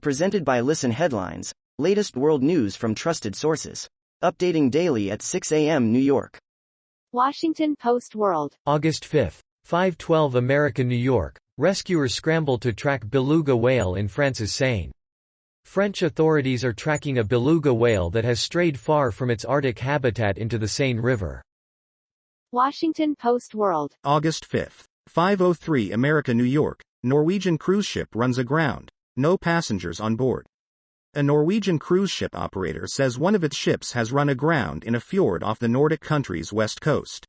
Presented by Listen Headlines, latest world news from trusted sources. Updating daily at 6 a.m. New York. Washington Post World. August 5. 5:12 America, New York. Rescuers scramble to track beluga whale in France's Seine. French authorities are tracking a beluga whale that has strayed far from its Arctic habitat into the Seine River. Washington Post World. August 5. 5:03 America, New York. Norwegian cruise ship runs aground. No passengers on board. A Norwegian cruise ship operator says one of its ships has run aground in a fjord off the Nordic country's west coast.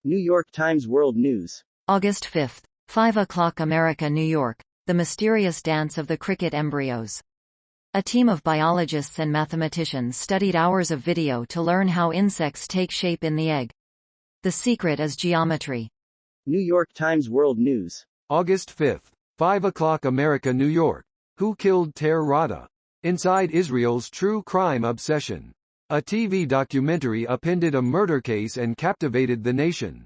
New York Times World News. August 5. 5 o'clock America, New York. The mysterious dance of the cricket embryos. A team of biologists and mathematicians studied hours of video to learn how insects take shape in the egg. The secret is geometry. New York Times World News. August 5. 5 o'clock America, New York. Who killed Tair Rada? Inside Israel's true crime obsession. A TV documentary upended a murder case and captivated the nation.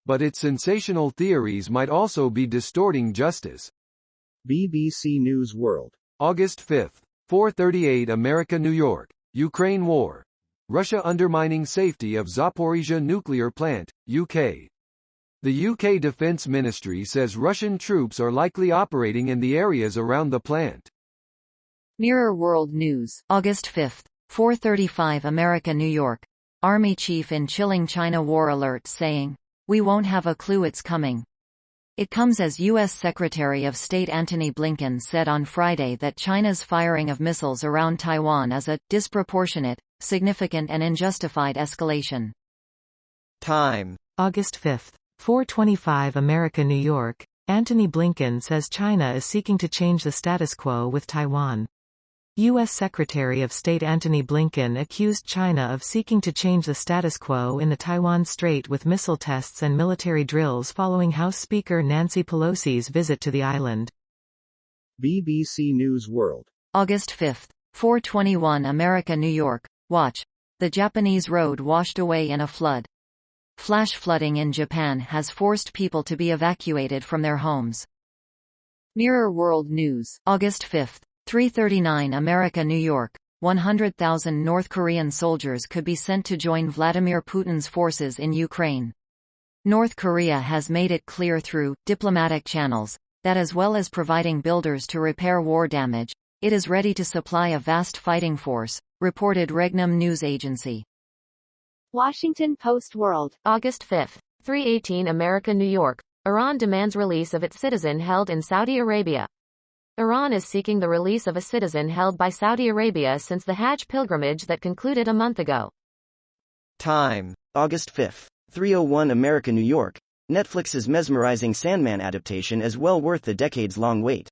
But its sensational theories might also be distorting justice. BBC News World. August 5. 4:38 America, New York. Ukraine war. Russia undermining safety of Zaporizhzhia nuclear plant, UK. The UK Defence Ministry says Russian troops are likely operating in the areas around the plant. Mirror World News. August 5. 4:35 America, New York. Army chief in chilling China war alert saying, "We won't have a clue it's coming." It comes as U.S. Secretary of State Antony Blinken said on Friday that China's firing of missiles around Taiwan is a disproportionate, significant and unjustified escalation. Time. August 5. 4:25 America, New York. Antony Blinken says China is seeking to change the status quo with Taiwan. U.S. Secretary of State Antony Blinken accused China of seeking to change the status quo in the Taiwan Strait with missile tests and military drills following House Speaker Nancy Pelosi's visit to the island. BBC News World. August 5. 4:21 America, New York. Watch. The Japanese road washed away in a flood. Flash flooding in Japan has forced people to be evacuated from their homes. Mirror World News. August 5. 3:39 America, New York. 100,000 North Korean soldiers could be sent to join Vladimir Putin's forces in Ukraine. North Korea has made it clear through diplomatic channels that as well as providing builders to repair war damage, it is ready to supply a vast fighting force, reported Regnum News Agency. Washington Post World. August 5. 3:18 America, New York. Iran demands release of its citizen held in Saudi Arabia. Iran is seeking the release of a citizen held by Saudi Arabia since the Hajj pilgrimage that concluded a month ago. Time. August 5. 3:01 America, New York. Netflix's mesmerizing Sandman adaptation is well worth the decades-long wait.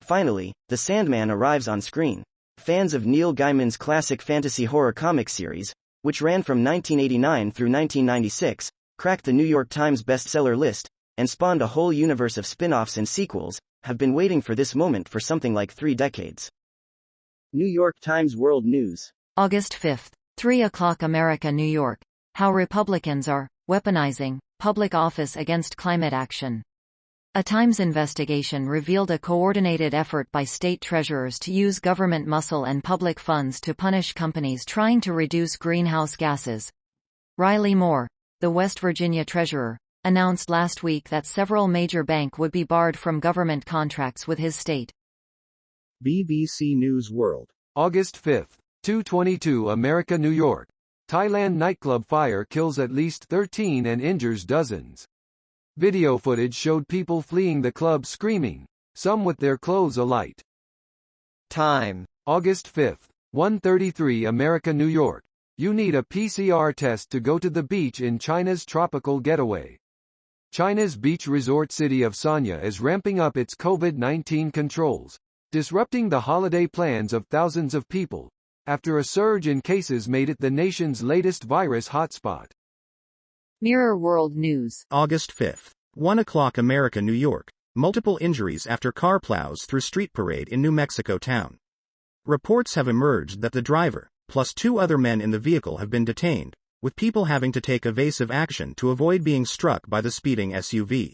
Finally, The Sandman arrives on screen. Fans of Neil Gaiman's classic fantasy horror comic series, which ran from 1989 through 1996, cracked the New York Times bestseller list, and spawned a whole universe of spin-offs and sequels, have been waiting for this moment for something like 3 decades. New York Times World News. August 5. 3 o'clock America, New York. How Republicans are weaponizing public office against climate action. A Times investigation revealed a coordinated effort by state treasurers to use government muscle and public funds to punish companies trying to reduce greenhouse gases. Riley Moore, the West Virginia treasurer, announced last week that several major banks would be barred from government contracts with his state. BBC News World. August 5. 2:22 America, New York. Thailand nightclub fire kills at least 13 and injures dozens. Video footage showed people fleeing the club screaming, some with their clothes alight. Time. August 5. 1:33 America, New York. You need a PCR test to go to the beach in China's tropical getaway. China's beach resort city of Seine is ramping up its COVID-19 controls, disrupting the holiday plans of thousands of people, after a surge in cases made it the nation's latest virus hotspot. Mirror World News. August 5. 1 o'clock America, New York. Multiple injuries after car plows through street parade in New Mexico town. Reports have emerged that the driver, plus 2 other men in the vehicle have been detained, with people having to take evasive action to avoid being struck by the speeding SUV.